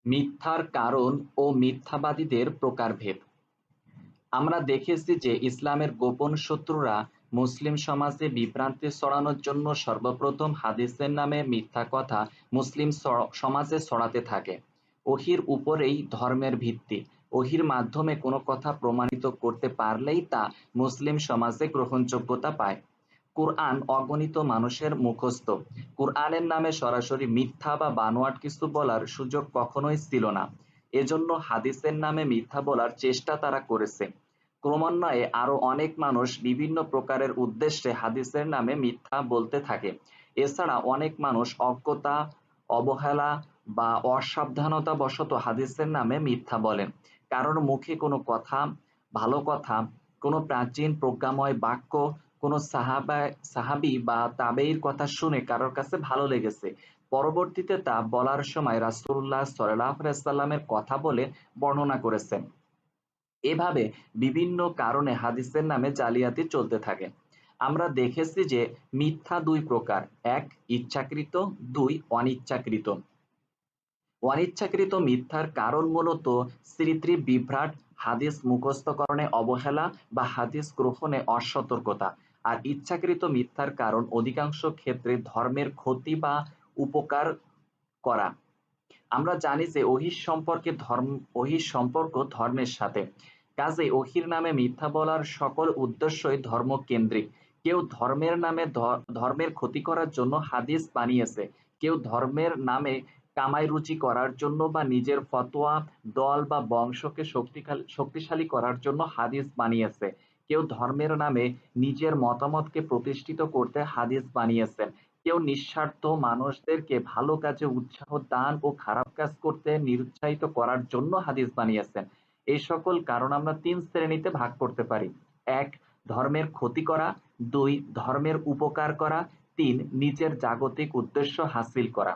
মিথ্যার কারণ ও মিথ্যাবাদীদের প্রকারভেদ। আমরা দেখেছি যে ইসলামের গোপন শত্রুরা মুসলিম সমাজে বিভ্রান্তি ছড়ানোর জন্য সর্বপ্রথম হাদিসের নামে মিথ্যা কথা মুসলিম সমাজে ছড়াতে থাকে। ওহীর উপরেই ধর্মের ভিত্তি। ওহীর মাধ্যমে কোনো কথা প্রমাণিত করতে পারলেই তা মুসলিম সমাজে গ্রহণযোগ্যতা পায়। কুরআন অগণিত মানুষের মুখস্থ। কুরআনের নামে সরাসরি মিথ্যা বা বানোয়াট কিছু বলার সুযোগ কখনোই ছিল না। এজন্য হাদিসের নামে মিথ্যা বলার চেষ্টা তারা করেছে। ক্রমান্বয়ে আরো অনেক মানুষ বিভিন্ন প্রকারের উদ্দেশ্যে হাদিসের নামে মিথ্যা বলতে থাকে। এছাড়া অনেক মানুষ অজ্ঞতা, অবহেলা বা অসাবধানতাবশত হাদিসের নামে মিথ্যা বলেন। কারোর মুখে কোনো কথা, ভালো কথা, কোনো প্রাচীন প্রজ্ঞাময় বাক্য, কোনো সাহাবী বা তাবেঈর কথা শুনে কারোর কাছে ভালো লেগেছে, পরবর্তীতে তা বলার সময় রাসূলুল্লাহ সাল্লাল্লাহু আলাইহি ওয়াসাল্লামের কথা বলে বর্ণনা করেছেন। এভাবে বিভিন্ন কারণে হাদিসের নামে জালিয়াতি চলতে থাকে। আমরা দেখেছি যে মিথ্যা দুই প্রকার: এক ইচ্ছাকৃত, দুই অনিচ্ছাকৃত। অনিচ্ছাকৃত মিথ্যার কারণ মূলত স্মৃতি বিভ্রাট, হাদিস মুখস্থকরণে অবহেলা বা হাদিস গ্রহণে অসতর্কতা। আর ইচ্ছাকৃত মিথ্যার কারণ অধিকাংশ ক্ষেত্রে ধর্মের ক্ষতি বা উপকার করা। আমরা জানি যে ওহীর সম্পর্ক ধর্মের সাথে। কাজেই ওহীর নামে মিথ্যা বলার সকল উদ্দেশ্যই ধর্মকেন্দ্রিক। কেউ ধর্মের নামে ধর্মের ক্ষতি করার জন্য হাদিস বানিয়েছে, কেউ ধর্মের নামে কামাই রুজি করার জন্য বা নিজের ফতোয়া, দল বা বংশকে শক্তিশালী করার জন্য হাদিস বানিয়েছে, কেউ ধর্মের নামে নিজের মতামতকে প্রতিষ্ঠিত করতে হাদিস বানিয়েছেন, কেউ নিঃস্বার্থ মানুষদেরকে ভালো কাজে উৎসাহ দান ও খারাপ কাজ করতে নিরুৎসাহিত করার জন্য হাদিস বানিয়েছেন। এই সকল কারণ আমরা তিন শ্রেণীতে ভাগ করতে পারি: এক, ধর্মের ক্ষতি করা; দুই, ধর্মের উপকার করা; তিন, নিজের জাগতিক উদ্দেশ্য হাসিল করা।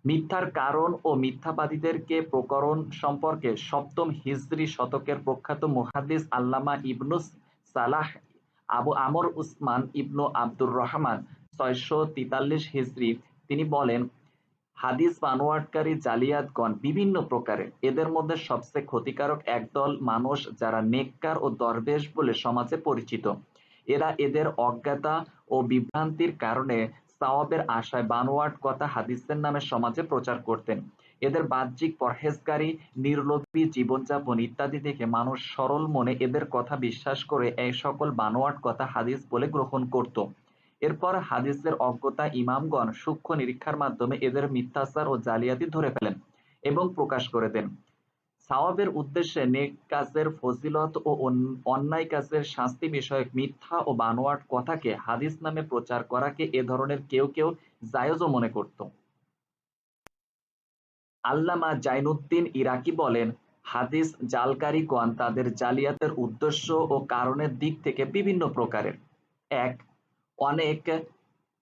মিথ্যার কারণ ও মিথ্যাবাদীদেরকে প্রকরণ সম্পর্কে সপ্তম হিজরি শতকের প্রখ্যাত মুহাদ্দিস আল্লামা ইবনু সালাহ আবু আমর উসমান ইবনু আব্দুর রহমান ৬৪৩ হিজরি তিনি বলেন, হাদিস বানোয়াটকারী জালিয়াতগণ বিভিন্ন প্রকারের। এদের মধ্যে সবচেয়ে ক্ষতিকারক একদল মানুষ যারা নেককার ও দরবেশ বলে সমাজে পরিচিত। এরা এদের অজ্ঞতা ও বিভ্রান্তির কারণে সাওয়াবের আশায় বানোয়াট কথা হাদিসের নামে সমাজে প্রচার করতেন। এদের বাহ্যিক পরহেজগারি, নির্লোভী জীবনযাপন ইত্যাদি দেখে মানুষ সরল মনে এদের কথা বিশ্বাস করে এই সকল বানোয়াট কথা হাদিস বলে গ্রহণ করত। এরপর হাদিসের অজ্ঞতা ইমামগণ সূক্ষ্ম নিরীক্ষার মাধ্যমে এদের মিথ্যাচার ও জালিয়াতি ধরে ফেলেন এবং প্রকাশ করে দেন। সাওয়াবের উদ্দেশ্যে নেক কাজের ফজিলত ও অন্যায় কাজের শাস্তি বিষয়ক মিথ্যা ও বানোয়াট কথাকে হাদিস নামে প্রচার করাকে এ ধরনের কেউ কেউ জায়েজও মনে করত। আল্লামা জাইনুদ্দিন ইরাকি বলেন, হাদিস জালকারীগণ তাদের জালিয়াতের উদ্দেশ্য ও কারণের দিক থেকে বিভিন্ন প্রকারের। এক, অনেক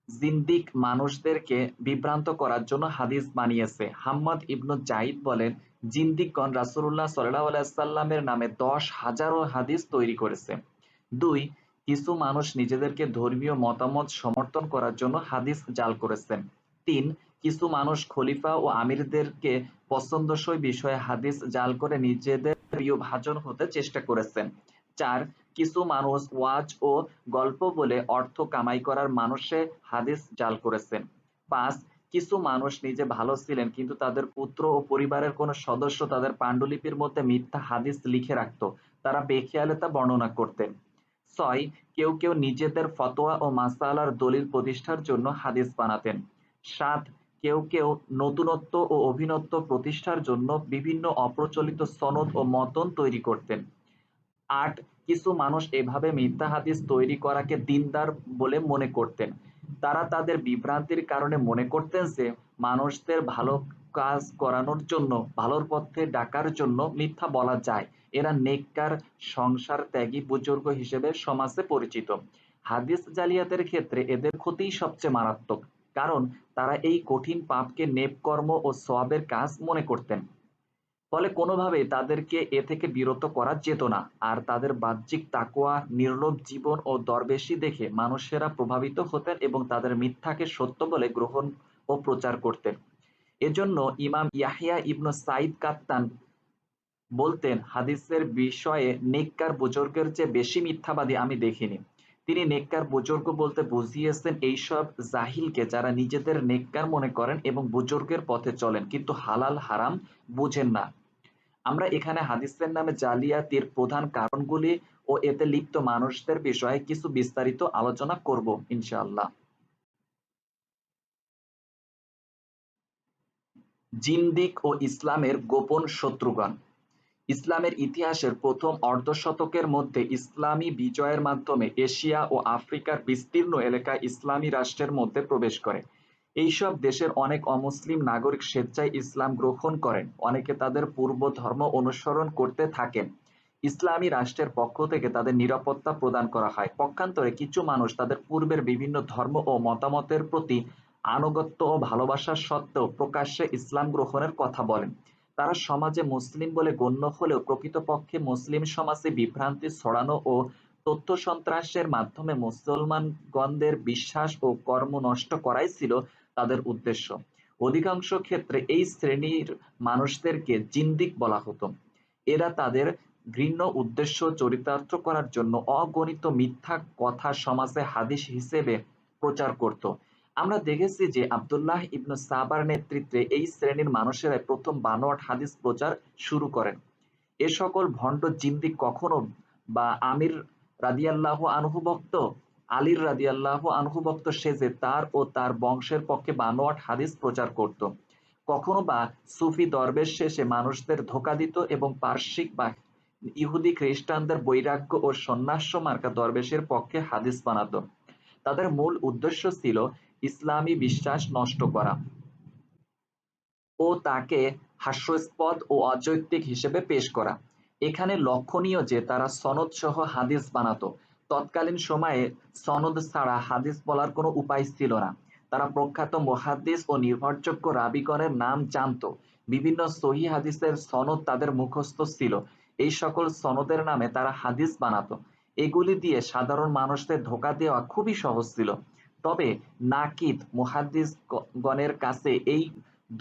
জিন্দিক মানুষদেরকে বিভ্রান্ত করার জন্য হাদিস বানিয়েছে। হাম্মাদ ইবনু জাইদ বলেন, জিন্দিকগণ রাসূলুল্লাহ সাল্লাল্লাহু আলাইহি ওয়াসাল্লামের নামে ১০,০০০ হাদিস তৈরি করেছে। দুই, কিছু মানুষ নিজেদেরকে ধর্মীয় মতামত সমর্থন করার জন্য হাদিস জাল করেছেন। তিন, কিছু মানুষ খলিফা ও আমিরদেরকে পছন্দসই বিষয়ে হাদিস জাল করে নিজেদের প্রিয় ভাজন হতে চেষ্টা করেছেন। চার, কিছু মানুষ ওয়াজ ও গল্প বলে অর্থ কামাই করার মানুষে হাদিস জাল করেছেন। পাঁচ, কিছু মানুষ নিজে ভালো ছিলেন কিন্তু তাদের পুত্র ও পরিবারের কোনো সদস্য তাদের পাণ্ডুলিপির মধ্যে মিথ্যা হাদিস লিখে রাখত, তারা বেখেয়ালে তা বর্ণনা করতেন। ছয়, কেউ কেউ নিজেদের ফতোয়া ও মাসআলার দলিল প্রতিষ্ঠার জন্য হাদিস বানাতেন। সাত, কেউ কেউ নতুনত্ব ও অভিনত্ব প্রতিষ্ঠার জন্য বিভিন্ন অপ্রচলিত সনদ ও মতন তৈরি করতেন। আট, কিছু মানুষ এভাবে মিথ্যা হাদিস তৈরি করাকে দিনদার বলে মনে করতেন। তারা তাদের বিভ্রান্তির কারণে মনে করতেন যে মানুষদের ভালো কাজ করানোর জন্য, ভালোর পথে ডাকার জন্য মিথ্যা বলা যায়। এরা নেককার, সংসার ত্যাগী বুজুর্গ হিসেবে সমাজে পরিচিত। হাদিস জালিয়াতের ক্ষেত্রে এদের ক্ষতিই সবচেয়ে মারাত্মক, কারণ তারা এই কঠিন পাপকে নেককর্ম ও সওয়াবের কাজ মনে করতেন। ফলে কোনোভাবেই তাদেরকে এ থেকে বিরত করা যেত না। আর তাদের বাহ্যিক তাকওয়া, নির্লোভ জীবন ও দরবেশি দেখে মানুষেরা প্রভাবিত হতেন এবং তাদের মিথ্যাকে সত্য বলে গ্রহণ ও প্রচার করতেন। এজন্য ইমাম ইয়াহিয়া ইবনু সাঈদ কাত্তান বলতেন, হাদিসের বিষয়ে নেককার বুজুর্গের চেয়ে বেশি মিথ্যাবাদী আমি দেখিনি। তিনি নেককার বুজুর্গ বলতে বুঝিয়েছেন এইসব জাহিলকে যারা নিজেদের নেককার মনে করেন এবং বুজুর্গের পথে চলেন কিন্তু হালাল হারাম বুঝেন না। আমরা এখানে হাদিসের নামে জালিয়াতির প্রধান কারণগুলি ও এতে লিপ্ত মানুষদের বিষয়ে কিছু বিস্তারিত আলোচনা করব ইনশাআল্লাহ। জিন্দিক ও ইসলামের গোপন শত্রুগণ। ইসলামের ইতিহাসের প্রথম অর্ধশতকের মধ্যে ইসলামী বিজয়ের মাধ্যমে এশিয়া ও আফ্রিকার বিস্তীর্ণ এলাকায় ইসলামী রাষ্ট্রের মধ্যে প্রবেশ করে। এইসব দেশের অনেক অমুসলিম নাগরিক স্বেচ্ছায় ইসলাম গ্রহণ করেন, অনেকে তাদের পূর্ব ধর্ম অনুসরণ করতে থাকেন। ইসলামী রাষ্ট্রের পক্ষ থেকে তাদের নিরাপত্তা প্রদান করা হয়। পক্ষান্তরে কিছু মানুষ তাদের পূর্বের বিভিন্ন ধর্ম ও মতামতের প্রতি আনুগত্য ও ভালোবাসা সত্ত্বেও প্রকাশ্যে ইসলাম গ্রহণের কথা বলেন। তারা সমাজে মুসলিম বলে গণ্য হলেও প্রকৃতপক্ষে মুসলিম সমাজে বিভ্রান্তি ছড়ানো ও তথ্য সন্ত্রাসের মাধ্যমে মুসলমানগণদের বিশ্বাস ও কর্ম নষ্ট করাই ছিল তাদের উদ্দেশ্য। অধিকাংশ ক্ষেত্রে এই শ্রেণীর মানুষদেরকে জিন্দিক বলা হতো। এরা তাদের ঘৃণ্য উদ্দেশ্য চরিতার্থ করার জন্য অগণিত মিথ্যা কথা সমাজে হাদিস হিসেবে প্রচার করত। আমরা দেখেছি যে আব্দুল্লাহ ইবনু সাবার নেতৃত্বে এই শ্রেণীর মানুষেরাই প্রথম বানোয়াট হাদিস প্রচার শুরু করেন। এ সকল ভণ্ড জিন্দিক কখনো বা আমির রাদিয়াল্লাহু আনহু ভক্ত, আলীর রাদিয়াল্লাহু আনহু ভক্ত সেজে তার ও তার বংশের পক্ষে বানোয়াট হাদিস প্রচার করত, কখনো বা সুফি দরবেশ শেষে মানুষদের ধোঁকা দিত এবং পার্শ্বিক বা ইহুদি খ্রিস্টানদের বৈরাগ্য ও সন্ন্যাস মার্কা দরবেশের পক্ষে হাদিস বানাতো। তাদের মূল উদ্দেশ্য ছিল ইসলামী বিশ্বাস নষ্ট করা ও তাকে হাস্যাস্পদ ও অযৌক্তিক হিসেবে পেশ করা। এখানে লক্ষণীয় যে তারা সনদ সহ হাদিস বানাতো। তৎকালীন সময়ে সনদ ছাড়া হাদিস বলার কোনো উপায় ছিল না। তারা প্রখ্যাত মুহাদ্দিস ও নির্ভরযোগ্য রাবীগণের নাম জানত। বিভিন্ন সহিহ হাদিসের সনদ তাদের মুখস্থ ছিল। এই সকল সনদের নামে তারা হাদিস বানাতো। এগুলি দিয়ে সাধারণ মানুষদের ধোঁকা দেওয়া খুবই সহজ ছিল। তবে নাকিদ মুহাদ্দিসগণের কাছে এই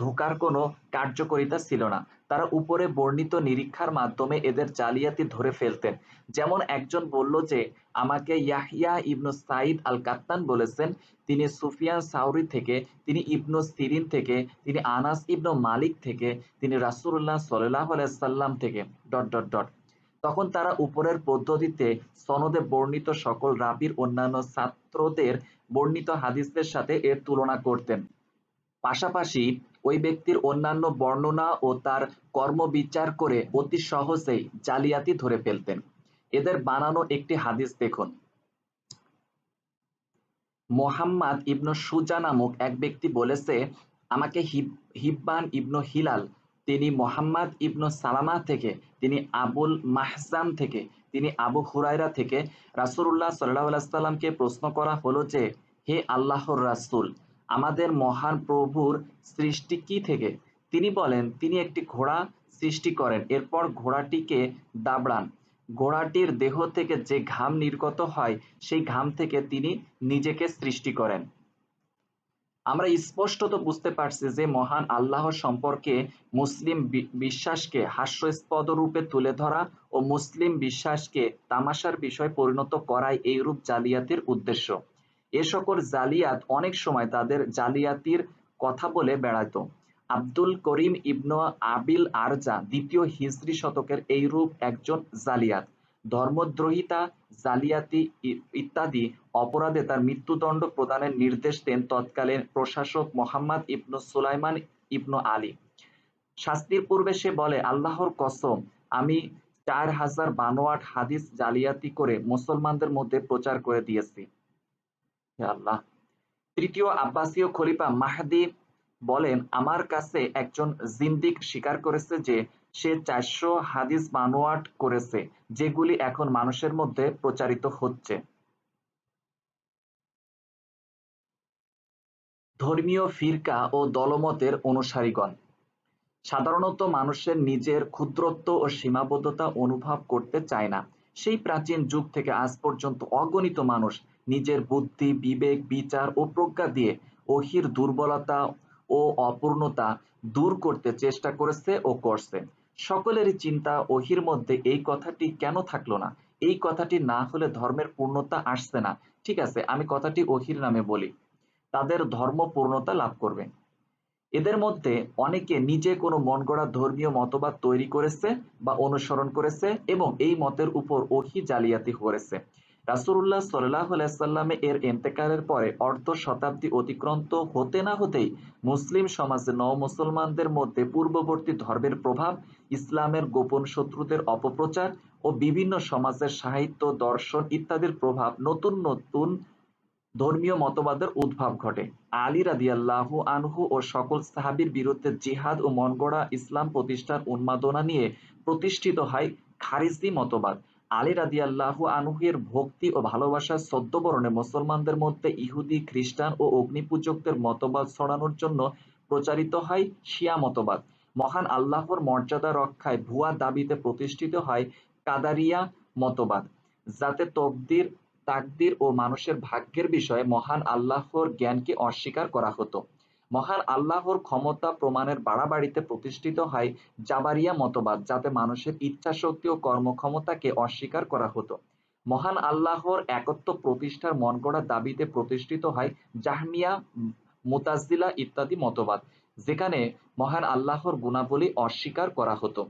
ধোঁকার কোনো কার্যকারিতা ছিল না। তারা উপরে বর্ণিত নিরীক্ষার মাধ্যমে এদের জালিয়াতি ধরে ফেলতেন। যেমন একজন বলল যে, আমাকে ইয়াহইয়া ইবনু সাঈদ আল কাত্তান বলেছেন, তিনি সুফিয়ান সাউরি থেকে, তিনি ইবনু সিরিন থেকে, তিনি আনাস ইবনু মালিক থেকে, তিনি রাসূলুল্লাহ সাল্লাল্লাহু আলাইহি সাল্লাম থেকে... তখন তারা উপরের পদ্ধতিতে সনদে বর্ণিত সকল রাবীর অন্যান্য ছাত্রদের বর্ণিত হাদিসের সাথে এর তুলনা করতেন। পাশাপাশি ওই ব্যক্তির অন্যান্য বর্ণনা ও তার কর্ম বিচার করে অতি সহজেই জালিয়াতি ধরে ফেলতেন। এদের বানানো একটি হাদিস দেখুন। মোহাম্মদ ইবনু সুজা নামক এক ব্যক্তি বলেছে, আমাকে হিব্বান ইবনু হিলাল, তিনি মোহাম্মদ ইবনু সালামা থেকে, তিনি আবুল মাহজাম থেকে, তিনি আবু হুরায়রা থেকে রাসূলুল্লাহ সাল্লাল্লাহু আলাইহি সাল্লামকে প্রশ্ন করা হলো যে, হে আল্লাহর রাসূল, আমাদের মহান প্রভুর সৃষ্টি কি থেকে? তিনি বলেন, তিনি একটি ঘোড়া সৃষ্টি করেন, এরপর ঘোড়াটিকে দাবড়ান। ঘোড়াটির দেহ থেকে যে ঘাম নির্গত হয় সেই ঘাম থেকে তিনি নিজেকে সৃষ্টি করেন। আমরা স্পষ্টত বুঝতে পারছি যে মহান আল্লাহ সম্পর্কে মুসলিম বিশ্বাসকে হাস্যাস্পদ রূপে তুলে ধরা ও মুসলিম বিশ্বাসকে তামাশার বিষয় পরিণত করাই এইরূপ জালিয়াতির উদ্দেশ্য। এ সকল জালিয়াত অনেক সময় তাদের জালিয়াতির কথা বলে বেড়াত। আব্দুল করিম ইবনু আবিল আরজা দ্বিতীয় হিজরি শতকের এইরূপ একজন জালিয়াত। ধর্মদ্রোহিতা, জালিয়াতি ইত্যাদি অপরাধে তার মৃত্যুদণ্ড প্রদানের নির্দেশ দেন তৎকালীন প্রশাসক মোহাম্মদ ইবনু সুলাইমান ইবনু আলী। শাস্তির পূর্বে সে বলে, আল্লাহর কসম, আমি 4000 বানোয়াট হাদিস জালিয়াতি করে মুসলমানদের মধ্যে প্রচার করে দিয়েছি। হে আল্লাহ। তৃতীয় আব্বাসীয় খলিফা মাহদী বলেন, আমার কাছে একজন জিন্দিক স্বীকার করেছে যে সে 400 হাদিস বানোয়াট করেছে, যেগুলি এখন মানুষের মধ্যে প্রচারিত হচ্ছে। ধর্মীয় ফিরকা ও দলমতের অনুসারীগণ। সাধারণত মানুষের নিজের ক্ষুদ্রত্ব ও সীমাবদ্ধতা অনুভব করতে চায় না। সেই প্রাচীন যুগ থেকে আজ পর্যন্ত অগণিত মানুষ নিজের বুদ্ধি, বিবেক, বিচার ও প্রজ্ঞা দিয়ে ওহীর দুর্বলতা ও অপূর্ণতা দূর করতে চেষ্টা করেছে ও করছে। সকলেরই চিন্তা ওহীর মধ্যে এই কথাটি কেন থাকলো না? এই কথাটি না হলে ধর্মের পূর্ণতা আসছে না। ঠিক আছে, আমি কথাটি ওহীর নামে বলি। তাদের ধর্ম পূর্ণতা লাভ করবে। এদের মধ্যে অনেকে নিজে কোনো মনগড়া ধর্মীয় মতবাদ তৈরি করেছে বা অনুসরণ করেছে এবং এই মতের উপর ওহী জালিয়াতি করেছে। রাসূলুল্লাহ সাল্লাল্লাহু আলাইহি সাল্লামে এর ইন্তেকালের পরে অর্ধ শতাব্দী অতিক্রান্ত হতে না হতেই মুসলিম সমাজে নও-মুসলমানদের মধ্যে পূর্ববর্তী ধর্মের প্রভাব, ইসলামের গোপন শত্রুদের অপপ্রচার ও বিভিন্ন সমাজের সাহিত্য, দর্শন ইত্যাদির প্রভাব নতুন নতুন ধর্মীয় মতবাদের উদ্ভব ঘটে। আলী রাদিয়াল্লাহু আনহু ও সকল সাহাবীর বিরুদ্ধে জিহাদ ও মনগড়া ইসলাম প্রতিষ্ঠার উন্মাদনা নিয়ে প্রতিষ্ঠিত হয় খারিজি মতবাদ। আলী রাদিয়াল্লাহু আনহু এর ভক্তি ও ভালোবাসার ছদ্মবেশে মুসলমানদের মধ্যে ইহুদি, খ্রিস্টান ও অগ্নিপূজকদের মতবাদ ছড়ানোর জন্য প্রচারিত হয় শিয়া মতবাদ। মহান আল্লাহর মর্যাদা রক্ষায় ভুয়া দাবিতে প্রতিষ্ঠিত হয় কাদারিয়া মতবাদ, যাতে তাকদির ও মানুষের ভাগ্যের বিষয়ে মহান আল্লাহর জ্ঞানকে অস্বীকার করা হতো। মহান আল্লাহর ক্ষমতা প্রমাণের বাড়াবাড়িতে প্রতিষ্ঠিত হয় জাবারিয়া মতবাদ, যাতে মানুষের ইচ্ছাশক্তি ও কর্মক্ষমতাকে অস্বীকার করা হতো। মহান আল্লাহর একত্ব প্রতিষ্ঠার মনগড়া দাবিতে প্রতিষ্ঠিত হয় জাহমিয়া, মুতাজিলা ইত্যাদি মতবাদ, যেখানে মহান আল্লাহর গুণাবলী অস্বীকার করা হতো।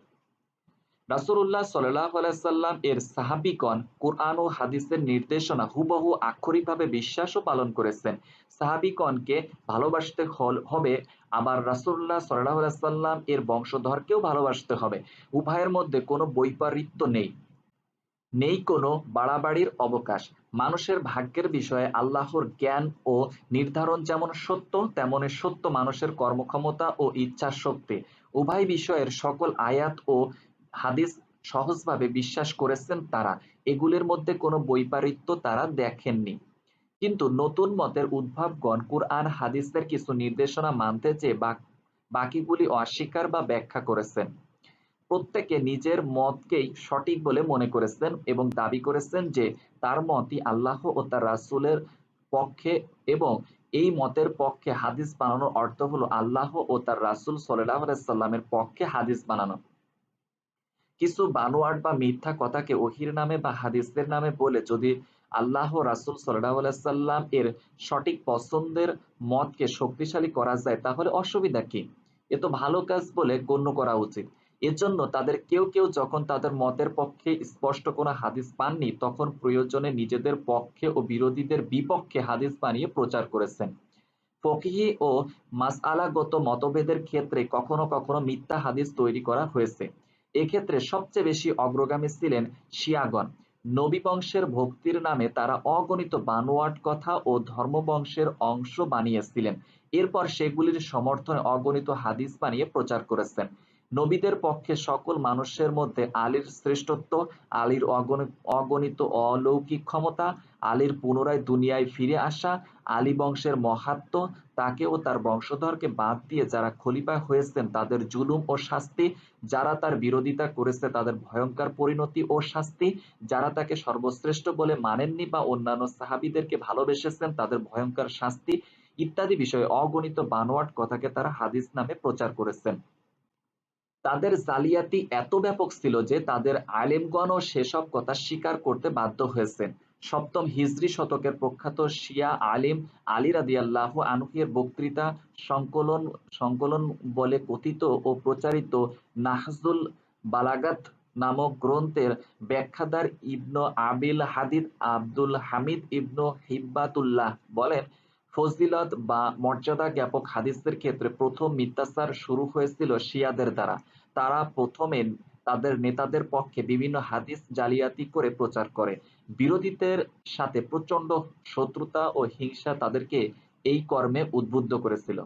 রাসূলুল্লাহ সাল্লাল্লাহু আলাইহি সাল্লাম এর সাহাবীগণ কুরআন ও হাদিসের নির্দেশনা হুবহু আক্ষরিকভাবে বিশ্বাস ও পালন করেছেন। সাহাবীগণকে ভালোবাসতে হবে, আবার রাসূলুল্লাহ সাল্লাল্লাহু আলাইহি সাল্লাম এর বংশধরকেও ভালোবাসতে হবে। উভয়ের মধ্যে কোনো বৈপরীত্য নেই। নেই কোনো বাড়াবাড়ির অবকাশ। মানুষের ভাগ্যের বিষয়ে আল্লাহর জ্ঞান ও নির্ধারণ যেমন সত্য, তেমনি সত্য মানুষের কর্মক্ষমতা ও ইচ্ছাশক্তি। উভয় বিষয়ের সকল আয়াত ও হাদিস সহজভাবে বিশ্বাস করেছেন তারা। এগুলির মধ্যে কোনো বৈপরীত্য তারা দেখেননি। কিন্তু নতুন মতের উদ্ভাবকগণ কুরআন হাদিসের কিছু নির্দেশনা মানতে চেয়ে বাকিগুলি অস্বীকার বা ব্যাখ্যা করেছেন। প্রত্যেকে নিজের মতকেই সঠিক বলে মনে করেছেন এবং দাবি করেছেন যে তার মতই আল্লাহ ও তার রাসূলের পক্ষে, এবং এই মতের পক্ষে হাদিস বানানোর অর্থ হলো আল্লাহ ও তার রাসূল সাল্লাল্লাহু আলাইহি সাল্লামের পক্ষে হাদিস বানানো। কিছু বানোয়াট বা মিথ্যা কথাকে ওহীর নামে বা হাদিসের নামে বলে যদি আল্লাহ ও রাসূল সাল্লাল্লাহু আলাইহি সাল্লাম এর সঠিক পছন্দের মতকে শক্তিশালী করা যায়, তাহলে অসুবিধা কি? এ তো ভালো কাজ বলে গণ্য করা উচিত। এজন্য তাদের কেউ কেউ যখন তাদের মতের পক্ষে স্পষ্ট কোনো হাদিস পাননি, তখন প্রয়োজনে নিজেদের পক্ষে ও বিরোধীদের বিপক্ষে হাদিস বানিয়ে প্রচার করেছেন। ফকহি ও মাসআলাগত মতভেদের ক্ষেত্রে কখনো কখনো মিথ্যা হাদিস তৈরি করা হয়েছে। এক্ষেত্রে সবচেয়ে বেশি অগ্রগামী ছিলেন শিয়াগণ। নবী বংশের ভক্তির নামে তারা অগণিত বানোয়াট কথা ও ধর্মবংশের অংশ বানিয়েছিলেন। এরপর সেগুলির সমর্থনে অগণিত হাদিস বানিয়ে প্রচার করেছেন। নবীদের পক্ষে সকল মানুষের মধ্যে আলীর শ্রেষ্ঠত্ব, আলীর অগণিত অলৌকিক ক্ষমতা, আলীর পুনরায় দুনিয়ায় ফিরে আসা, আলী বংশের মাহাত্ম্য, তাকে ও তার বংশধরকে বাদ দিয়ে যারা খলিফা হয়েছেন তাদের জুলুম ও শাস্তি, যারা তার বিরোধিতা করেছে তাদের ভয়ঙ্কর পরিণতি ও শাস্তি, যারা তাকে সর্বশ্রেষ্ঠ বলে মানেননি বা অন্যান্য সাহাবীদেরকে ভালোবেসেছেন তাদের ভয়ঙ্কর শাস্তি ইত্যাদি বিষয়ে অগণিত বানোয়াট কথাকে তারা হাদিস নামে প্রচার করেছেন। তাদের জালিয়াতি এত ব্যাপক ছিল যে তাদের আলেমগণও সেসব কথা স্বীকার করতে বাধ্য হয়েছেন। সপ্তম হিজরি শতকের প্রখ্যাত শিয়া আলিম আলী রাদিয়াল্লাহু আনহু এর বক্তৃতা সংকলন সংকলন বলে কথিত ও প্রচারিত নাহজুল বালাগাত নামক গ্রন্থের ব্যাখ্যাদার ইবনু আবিল হাদিদ আব্দুল হামিদ ইবনু হিব্বাতুল্লাহ বলেন, ফজিলত বা মর্যাদা জ্ঞাপক হাদিসের ক্ষেত্রে প্রথম মিথ্যাচার শুরু হয়েছিল শিয়াদের দ্বারা। তারা প্রথমে তাদের নেতাদের পক্ষে বিভিন্ন হাদিস জালিয়াতি করে প্রচার করে। বিরোধীদের সাথে প্রচন্ড শত্রুতা ও হিংসা তাদেরকে এই কর্মে উদ্বুদ্ধ করেছিল।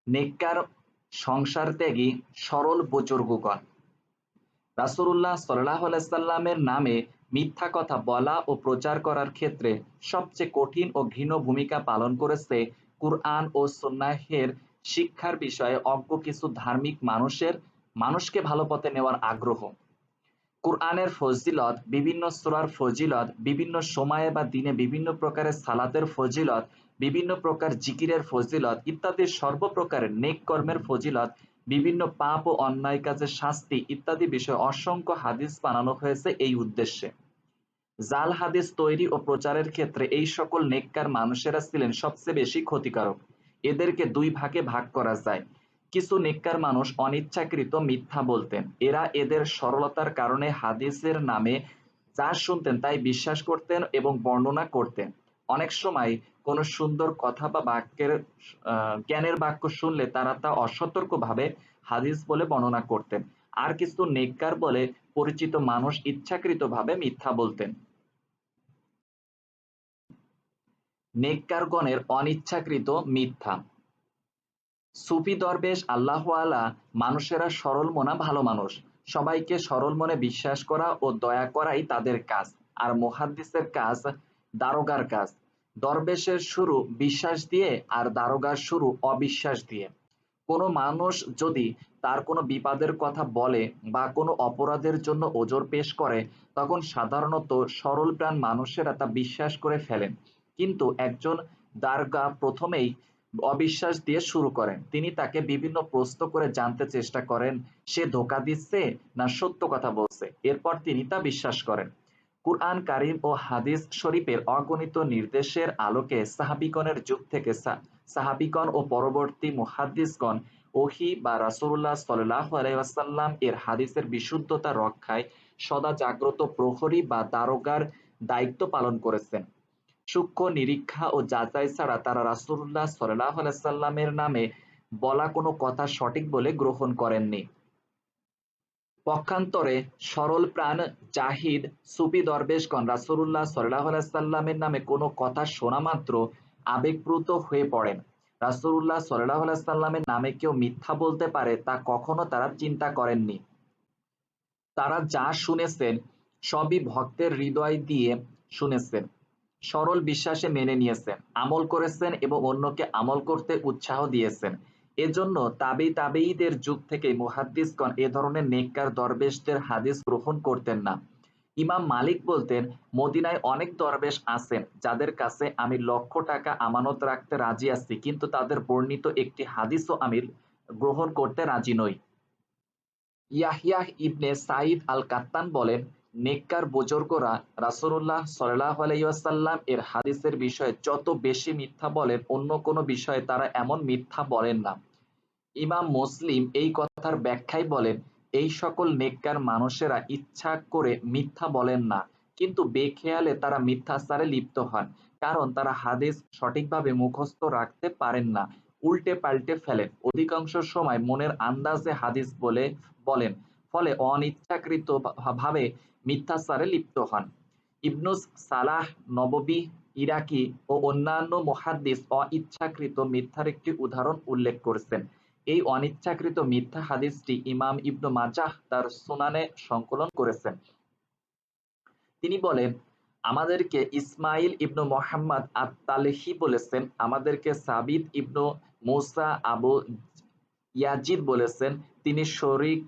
নেককার সংসারত্যাগী সরল বুজুর্গগণ। রাসূলুল্লাহ সাল্লাল্লাহু আলাইহি সাল্লামের নামে মিথ্যা কথা বলা ও প্রচার করার ক্ষেত্রে সবচেয়ে কঠিন ও ঘৃণ্য ভূমিকা পালন করেছে কুরআন ও সুন্নাহের শিক্ষার বিষয়ে অজ্ঞ কিছু ধার্মিক মানুষকে ভালো পথে নেওয়ার আগ্রহ। কুরআনের ফজিলত, বিভিন্ন সূরার ফজিলত, বিভিন্ন সময়ে বা দিনে বিভিন্ন প্রকারের সালাতের ফজিলত, বিভিন্ন প্রকার জিকিরের ফজিলত ইত্যাদি সর্বপ্রকারের নেক কর্মের ফজিলত, বিভিন্ন পাপ ও অন্যায় কাজের শাস্তি ইত্যাদি বিষয়ে অসংখ্য হাদিস বানানো হয়েছে এই উদ্দেশ্যে। জাল হাদিস তৈরি ও প্রচারের ক্ষেত্রে এই সকল নেককার মানুষেরা ছিলেন সবচেয়ে বেশি ক্ষতিকারক। এদেরকে দুই ভাগে ভাগ করা যায়। কিছু নেককার মানুষ অনিচ্ছাকৃত মিথ্যা বলতেন। এরা এদের সরলতার কারণে হাদিসের নামে যা শুনতেন তাই বিশ্বাস করতেন এবং বর্ণনা করতেন। অনেক সময় কোনো সুন্দর কথা বা জ্ঞানের বাক্য শুনলে তারা তা অসতর্কভাবে হাদিস বলে বর্ণনা করতেন। আর কিছু নেককার বলে পরিচিত মানুষ ইচ্ছাকৃতভাবে মিথ্যা বলতেন। নেককারগণের অনিচ্ছাকৃত মিথ্যা। সুফি দরবেশ আল্লাহওয়ালা মানুষেরা সরল মনা ভালো মানুষ। সবাইকে সরল মনে বিশ্বাস করা ও দয়া করাই তাদের কাজ। আর মুহাদ্দিসের কাজ দারোগার কাজ। দরবেশের শুরু বিশ্বাস দিয়ে আর দারোগার শুরু অবিশ্বাস দিয়ে। কোনো মানুষ যদি তার কোনো বিপদের কথা বলে বা কোনো অপরাধের জন্য ওজর পেশ করে, তখন সাধারণত সরল প্রাণ মানুষেরা তা বিশ্বাস করে ফেলেন। কিন্তু একজন দারোগা প্রথমেই অবিশ্বাস দিয়ে শুরু করেন। তিনি তাকে বিভিন্ন প্রশ্ন করে জানতে চেষ্টা করেন সে ধোঁকা দিচ্ছে না সত্য কথা বলছে। এরপর তিনি তা বিশ্বাস করেন। কুরআন কারীম ও হাদিস শরীফের অগণিত নির্দেশের আলোকে সাহাবীগণের যুগ থেকে সাহাবীগণ ও পরবর্তী মুহাদ্দিসগণ ওহী বা রাসূলুল্লাহ সাল্লাল্লাহু আলাইহি ওয়াসাল্লাম এর হাদিসের বিশুদ্ধতা রক্ষায় সদা জাগ্রত প্রহরী বা দারোগার দায়িত্ব পালন করেছেন। সূক্ষ্ম নিরীক্ষা ও যাচাই ছাড়া তারা রাসূলুল্লাহ সাল্লাল্লাহু আলাইহি ওয়াসাল্লামের নামে বলা কোনো কথা সঠিক বলে গ্রহণ করেননি। পক্ষান্তরে সরল প্রাণ জাহিদ সুফি দরবেশগণ রাসূলুল্লাহ সাল্লাল্লাহু আলাইহি ওয়াসাল্লামের নামে কোনো কথা শোনা মাত্র আবেগপ্রুত হয়ে পড়েন। রাসূলুল্লাহ সাল্লাল্লাহু আলাইহি ওয়াসাল্লামের নামে কেউ মিথ্যা বলতে পারে তা কখনো তারা চিন্তা করেননি। তারা যা শুনেছেন সবই ভক্তের হৃদয় দিয়ে শুনেছেন, সরল বিশ্বাসে মেনে নিয়েছেন, আমল করেছেন এবং অন্যকে আমল করতে উৎসাহ দিয়েছেন। এজন্য তাবেঈদের যুগ থেকে মুহাদ্দিসগণ এ ধরনের নেককার দরবেশদের হাদিস গ্রহণ করতেন না। ইমাম মালিক বলতেন, মদিনায় অনেক দরবেশ আছেন যাদের কাছে আমি লক্ষ টাকা আমানত রাখতে রাজি আছি, কিন্তু তাদের বর্ণিত একটি হাদিসও আমি গ্রহণ করতে রাজি নই। ইয়াহইয়া ইবনে সাঈদ আল-কাত্তান বলেন, নেককার বুজুর্গরা রাসূলুল্লাহ সাল্লাল্লাহু আলাইহি ওয়াসাল্লাম এর হাদিসের বিষয়ে যত বেশি মিথ্যা বলেন, অন্য কোনো বিষয়ে তারা এমন মিথ্যা বলেন না। ইমাম মুসলিম এই কথার ব্যাখ্যায় বলেন, এই সকল নেককার মানুষেরা ইচ্ছা করে মিথ্যা বলেন না, কিন্তু বেখেয়ালে তারা মিথ্যাচারে লিপ্ত হন, কারণ তারা হাদিস সঠিকভাবে মুখস্থ রাখতে পারেন না, উল্টে পাল্টে ফেলেন, অধিকাংশ সময় মনের আন্দাজে হাদিস বলেন, ফলে অনিচ্ছাকৃত ভাবে মিথ্যাচারে লিপ্ত হন। ইবনুস সালাহ নববী ইরাকি ও অন্যান্য মুহাদ্দিস অইচ্ছাকৃত মিথ্যার একটি উদাহরণ উল্লেখ করেছেন। এই অনিচ্ছাকৃত মিথ্যা হাদিসটি ইমাম ইবনু মাজাহ তার সুনানে সংকলন করেছেন। তিনি বলেন, আমাদেরকে ইসমাইল ইবনু মুহাম্মদ আত-তালহি বলেছেন, আমাদেরকে সাবিত ইবনু মুসা আবু ইয়াজিদ বলেছেন, তিনি শরীক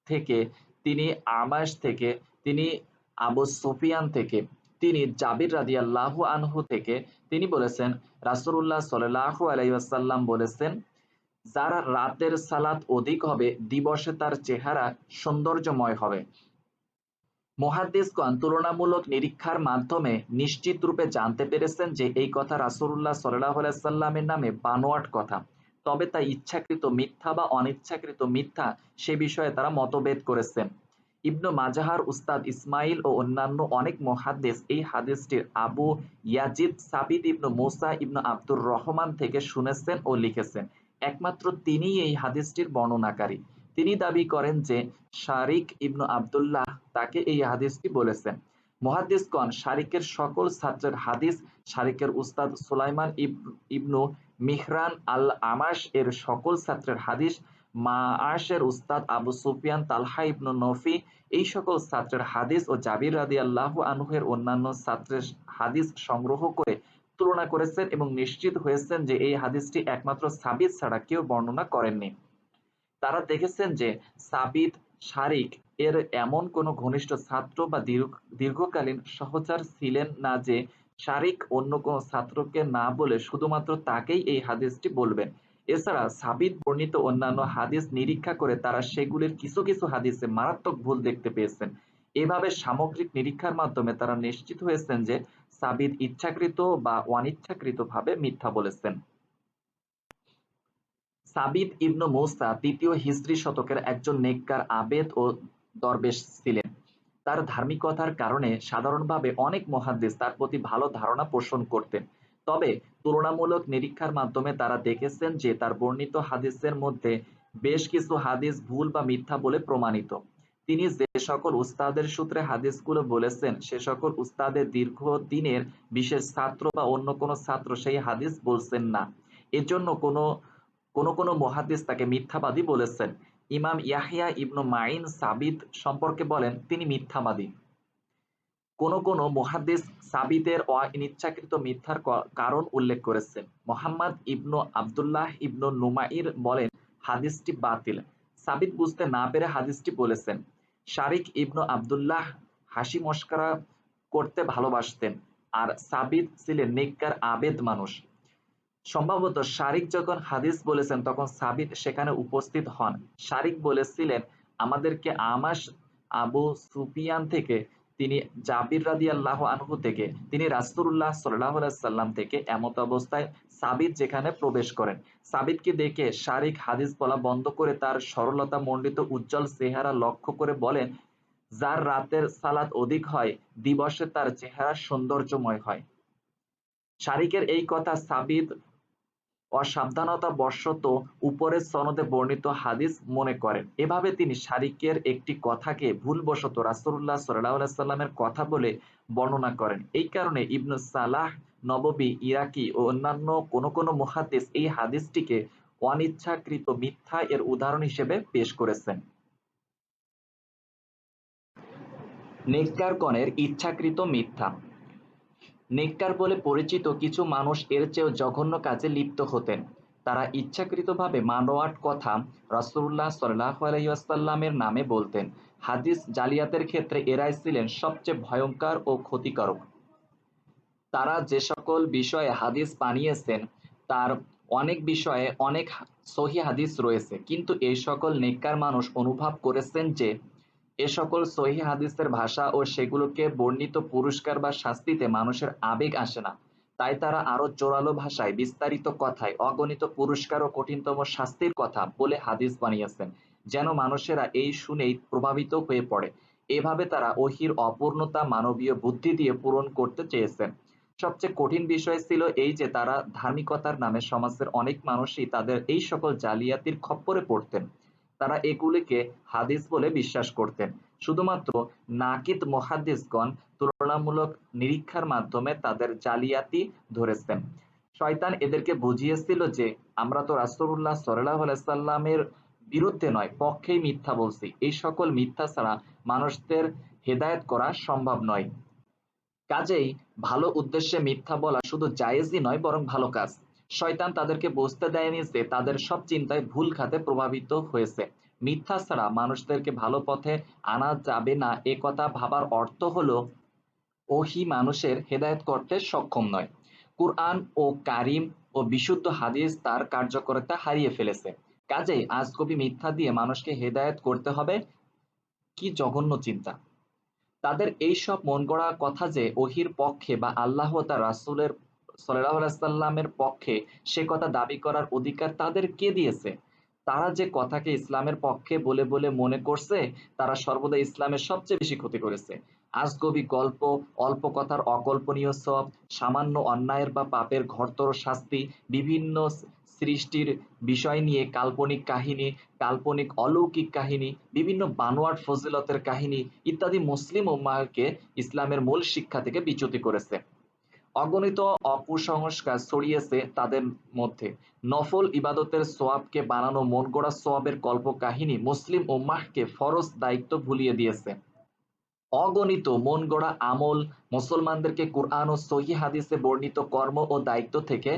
থেকে, তিনি আমাশ থেকে, তিনি আবু সুফিয়ান থেকে, তিনি জাবির রাদিয়াল্লাহু আনহু থেকে, তিনি বলেছেন, রাসূলুল্লাহ সাল্লাল্লাহু আলাইহি ওয়াসাল্লাম বলেছেন, যার রাতের সালাত অধিক হবে, দিবসে তার চেহারা সৌন্দর্যময় হবে। মুহাদ্দিসগণ তুলনামূলক নিরীক্ষার মাধ্যমে নিশ্চিত রূপে জানতে পেরেছেন যে এই কথা রাসূলুল্লাহ সাল্লাল্লাহু আলাইহি ওয়াসাল্লামের নামে বানোয়াট কথা। তবে তা ইচ্ছাকৃত মিথ্যা বা অনিচ্ছাকৃত মিথ্যা সে বিষয়ে তারা মতভেদ করেছেন। ইবনু মাজাহার উস্তাদ ইসমাইল ও অন্যান্য অনেক মুহাদ্দিস এই হাদিসটির আবু ইয়াজিদ সাবিত ইবনু মুসা ইবনু আব্দুর রহমান থেকে শুনেছেন ও লিখেছেন। একমাত্র তিনিই এই হাদিসটির বর্ণনাকারী। তিনি দাবি করেন যে শারিক ইবনু আব্দুল্লাহ তাকে এই হাদিসটি বলেছেন। মুহাদ্দিসগণ শারিকের সকল ছাত্রের হাদিস, শারিকের উস্তাদ সুলাইমান ইবনু মিহরান আল আমাশ এর সকল ছাত্রের হাদিস, মাআশের উস্তাদ আবু সুফিয়ান তালহা ইবনু নফি এই সকল ছাত্রের হাদিস ও জাবির রাদিয়াল্লাহু আনহু এর অন্যান্য ছাত্রের হাদিস সংগ্রহ করে তুলনা করেছেন এবং নিশ্চিত হয়েছেন যে এই হাদিসটি একমাত্র সাবিত ছাড়া কেউ বর্ণনা করেননি। তারা দেখেছেন যে সাবিত শারিক এর এমন কোনো ঘনিষ্ঠ ছাত্র বা দীর্ঘকালীন সহচর ছিলেন না যে শারিক অন্য কোনো ছাত্রকে না বলে শুধুমাত্র তাকেই এই হাদিসটি বলবেন। এছাড়া সাবিত বর্ণিত অন্যান্য হাদিস নিরীক্ষা করে তারা সেগুলির কিছু কিছু হাদিসে মারাত্মক ভুল দেখতে পেয়েছেন। এভাবে সামগ্রিক নিরীক্ষার মাধ্যমে তারা নিশ্চিত হয়েছেন যে সাবিত ইচ্ছাকৃত বা অনিচ্ছাকৃতভাবে মিথ্যা বলেছেন। সাবিত ইবনু মুসা তৃতীয় হিজরি শতকের একজন নেককার আবেদ ও দরবেশ ছিলেন। তার ধার্মিকতার কারণে সাধারণভাবে অনেক মুহাদ্দিস তার প্রতি ভালো ধারণা পোষণ করতেন। তবে তুলনামূলক নিরীক্ষার মাধ্যমে তারা দেখেছেন যে তার বর্ণিত হাদিসের মধ্যে বেশ কিছু হাদিস ভুল বা মিথ্যা বলে প্রমাণিত। তিনি যে সকল উস্তাদের সূত্রে হাদিসগুলো বলেছেন সে সকল উস্তাদের দীর্ঘদিনের বিশেষ ছাত্র বা অন্য কোনো ছাত্র সেই হাদিস বলছেন না। এজন্য কোনো মুহাদ্দিস তাকে মিথ্যাবাদী বলেছেন। ইমাম ইয়াহইয়া ইবনু মাইন সাবিত সম্পর্কে বলেন তিনি মিথ্যাবাদী। কোনো মুহাদ্দিস সাবিতের অনিচ্ছাকৃত মিথ্যার কারণ উল্লেখ করেছেন। মোহাম্মদ ইবনু আবদুল্লাহ ইবনু নুমাইর বলেন হাদিসটি বাতিল। সাবিত বুঝতে না পেরে হাদিসটি বলেছেন। শারিক ইবনু আবদুল্লাহ হাসি মশকরা করতে ভালোবাসতেন, আর সাবিত ছিলেন নেককার আবেদ মানুষ। সম্ভবত শারিক যখন হাদিস বলেছেন তখন সাবিত সেখানে উপস্থিত হন। শারিক বলেছিলেন আমাদেরকে আমাশ আবু সুফিয়ান থেকে, তিনি জাবির রাদিয়াল্লাহু আনহু থেকে, তিনি রাসূলুল্লাহ সাল্লাল্লাহু আলাইহি সাল্লাম থেকে। এমত অবস্থায় সাবিত যেখানে প্রবেশ করেন, সাবিতকে দেখে শারিক হাদিস বলা বন্ধ করে তার সরলতা মণ্ডিত উজ্জ্বল চেহারা লক্ষ্য করে বলেন, যার রাতের সালাত অধিক হয় দিবসে তার চেহারা সৌন্দর্যময় হয়। শারিকের এই কথা সাবিত অসাবধানতাবশত উপরের সনদে বর্ণিত হাদিস মনে করেন। এভাবে তিনি শারিকের একটি কথাকে ভুলবশত রাসূলুল্লাহ সাল্লাল্লাহু আলাইহি সাল্লামের কথা বলে বর্ণনা করেন। এই কারণে ইবনু সালাহ নববী, ইরাকি ও অন্যান্য কোনো মুহাদ্দিস এই হাদিসটিকে অনিচ্ছাকৃত মিথ্যা এর উদাহরণ হিসেবে পেশ করেছেন। নেককারগণের ইচ্ছাকৃত মিথ্যা। নেককার বলে পরিচিত কিছু মানুষ এর চেয়েও জঘন্য কাজে লিপ্ত হতেন। তারা ইচ্ছাকৃতভাবে বানোয়াট কথা রাসূলুল্লাহ সাল্লাল্লাহু আলাইহি ওয়াসাল্লামের নামে বলতেন। হাদিস জালিয়াতের ক্ষেত্রে এরাই ছিলেন সবচেয়ে ভয়ঙ্কর ও ক্ষতিকারক। তারা যে সকল বিষয়ে হাদিস বানিয়েছেন তার অনেক বিষয়ে অনেক সহিহ হাদিস রয়েছে, কিন্তু এই সকল নেককার মানুষ অনুভব করেছেন যে এ সকল সহিহ হাদিসের ভাষা ও সেগুলোকে বর্ণিত পুরস্কার বা শাস্তিতে মানুষের আবেগ আসে না। তাই তারা আরো জোরালো ভাষায় বিস্তারিত কথায় অগণিত পুরস্কার ও কঠিনতম শাস্তির কথা বলে হাদিস বানিয়েছেন, যেন মানুষেরা এই শুনেই প্রভাবিত হয়ে পড়ে। এভাবে তারা ওহীর অপূর্ণতা মানবীয় বুদ্ধি দিয়ে পূরণ করতে চেয়েছেন। সবচেয়ে কঠিন বিষয় ছিল এই যে তারা ধার্মিকতার নামে সমাজের অনেক মানুষই তাদের এই সকল জালিয়াতির খপ্পরে পড়তেন। তারা এগুলিকে হাদিস বলে বিশ্বাস করতেন। শুধুমাত্র নাকিদ মুহাদ্দিসগণ তুলনামূলক নিরীক্ষার মাধ্যমে তাদের জালিয়াতি ধরেছেন। শয়তান এদেরকে বুঝিয়েছিল যে আমরা তো রাসূলুল্লাহ সাল্লাল্লাহু আলাইহি সাল্লামের বিরুদ্ধে নয়, পক্ষেই মিথ্যা বলছি। এই সকল মিথ্যা ছাড়া মানুষদের হেদায়েত করা সম্ভব নয়। কাজেই ভালো উদ্দেশ্যে মিথ্যা বলা শুধু জায়েজই নয়, বরং ভালো কাজ। শয়তান তাদেরকে বুঝতে দেয়নি যে তাদের সব চিন্তায় ভুল খাতে প্রভাবিত হয়েছে। মিথ্যা ছাড়া মানুষদেরকে ভালো পথে আনা যাবে না এ কথা ভাবার অর্থ হলো ওহী মানুষের হেদায়েত করতে সক্ষম নয়। কুরআন ও কারীম ও বিশুদ্ধ হাদিস তার কার্যকারিতা হারিয়ে ফেলেছে। কাজেই আজগুবি মিথ্যা দিয়ে মানুষকে হেদায়েত করতে হবে, কি জঘন্য চিন্তা! তাদের এইসব মনগড়া কথা যে ওহীর পক্ষে বা আল্লাহ ও তার রাসূলের সাল্লাল্লাহু আলাইহি সাল্লামের পক্ষে, সে কথা দাবি করার অধিকার তাদের কে দিয়েছে? তারা যে কথাকে ইসলামের পক্ষে বলে বলে মনে করছে তারা সর্বদা ইসলামের সবচেয়ে বেশি ক্ষতি করেছে। আজগবি গল্প, অল্প কথার অকল্পনীয় সওয়াব, সামান্য অন্যায়ের বা পাপের ঘোরতর শাস্তি, বিভিন্ন সৃষ্টির বিষয় নিয়ে কাল্পনিক কাহিনী, কাল্পনিক অলৌকিক কাহিনী, বিভিন্ন বানোয়াট ফজিলতের কাহিনী ইত্যাদি মুসলিম উম্মাহকে ইসলামের মূল শিক্ষা থেকে বিচ্যুত করেছে। অগণিত অকুসংস্কার ছড়িয়েছে তাদের মধ্যে। নফল ইবাদতের সোয়াবকে বানানো মনগড়া সোয়াবের কল্পকাহিনী মুসলিম উম্মাহকে ফরজ দায়িত্ব ভুলিয়ে দিয়েছে। অগণিত মনগড়া আমল মুসলমানদেরকে কুরআন ও সহিহ হাদিসে বর্ণিত কর্ম ও দায়িত্ব থেকে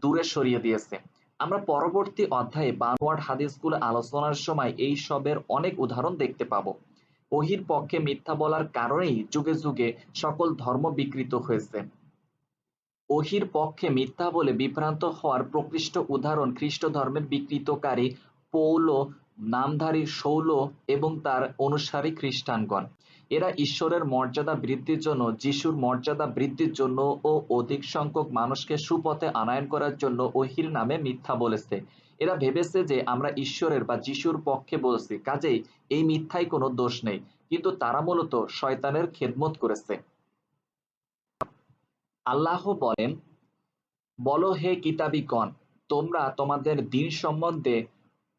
দূরে সরিয়ে দিয়েছে। আমরা পরবর্তী অধ্যায়ে বানোয়াট হাদিসগুলো আলোচনার সময় এই সবের অনেক উদাহরণ দেখতে পাবো। ওহীর পক্ষে মিথ্যা বলার কারণেই যুগে যুগে সকল ধর্ম বিকৃত হয়েছে। ওহীর পক্ষে মিথ্যা বলে বিভ্রান্ত হওয়ার প্রকৃষ্ট উদাহরণ খ্রিস্ট ধর্মের বিকৃতকারী পৌল নামধারী শৌল এবং তার অনুসারী খ্রিস্টানগণ। এরা ঈশ্বরের মর্যাদা বৃদ্ধির জন্য, যিশুর মর্যাদা বৃদ্ধির জন্য ও অধিক সংখ্যক মানুষকে সুপথে আনয়ন করার জন্য ওহীর নামে মিথ্যা বলেছে। এরা ভেবেছে যে আমরা ঈশ্বরের বা যিশুর পক্ষে বলছি, কাজেই এই মিথ্যায় কোনো দোষ নেই, কিন্তু তারা মূলত শয়তানের খেদমত করেছে। আল্লাহ বলেন, বলো হে কিতাবীগণ, তোমরা তোমাদের দ্বীন সম্বন্ধে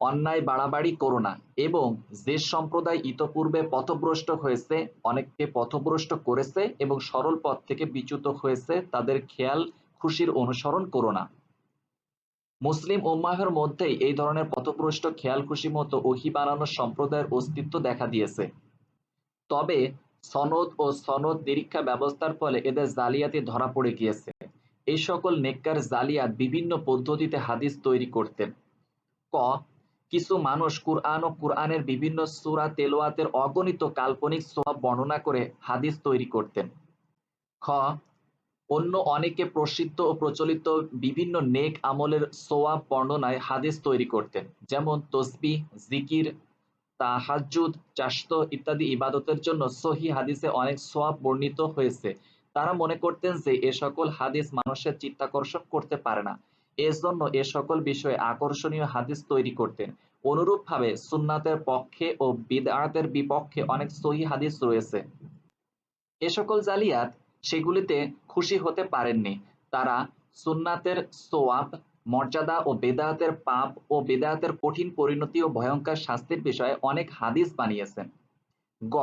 অন্যায় বাড়াবাড়ি করো না, এবং যে সম্প্রদায় ইতপূর্বে পথভ্রষ্ট হয়েছে, অনেককে পথভ্রষ্ট করেছে এবং সরল পথ থেকে বিচ্যুত হয়েছে, তাদের খেয়াল খুশির অনুসরণ করো না। মুসলিম উম্মাহের মধ্যেই এই ধরনের পথভ্রষ্ট খেয়াল খুশি মতো ওহী বানানোর সম্প্রদায়ের অস্তিত্ব দেখা দিয়েছে। তবে সনদ ও সনদ নিরীক্ষা ব্যবস্থার ফলে এদের জালিয়াতি ধরা পড়ে গিয়েছে। এই সকল নেককার জালিয়াত বিভিন্ন পদ্ধতিতে হাদিস তৈরি করতেন। ক, কিছু মানুষ কুরআন ও কুরআনের বিভিন্ন সূরা তেলাওয়াতের অগণিত কাল্পনিক সওয়াব বর্ণনা করে হাদিস তৈরি করতেন। খ, অন্য অনেকে প্রসিদ্ধ ও প্রচলিত বিভিন্ন নেক আমলের সওয়াব বর্ণনায় হাদিস তৈরি করতেন, যেমন তসবিহ, জিকির, তাহাজ্জুদ, চাশত ইত্যাদি ইবাদতের জন্য সহিহ হাদিসে অনেক সওয়াব বর্ণিত হয়েছে। তারা মনে করতেন যে এ সকল হাদিস মানুষের চিত্তাকর্ষণ করতে পারে না, এজন্য এ সকল বিষয়ে আকর্ষণীয় হাদিস তৈরি করতেন। অনুরূপভাবে সুন্নাতের পক্ষে ও বিদআতের বিপক্ষে অনেক সহিহ হাদিস রয়েছে। এ সকল জালিয়াত সেগুলিতে খুশি হতে পারেননি। তারা সুন্নাতের সোয়াব, মর্যাদা ও বেদাতের পাপ ও বেদাতের কঠিন পরিণতি ও ভয়ঙ্কর শাস্তির বিষয়ে অনেক হাদিস বানিয়েছেন। গ,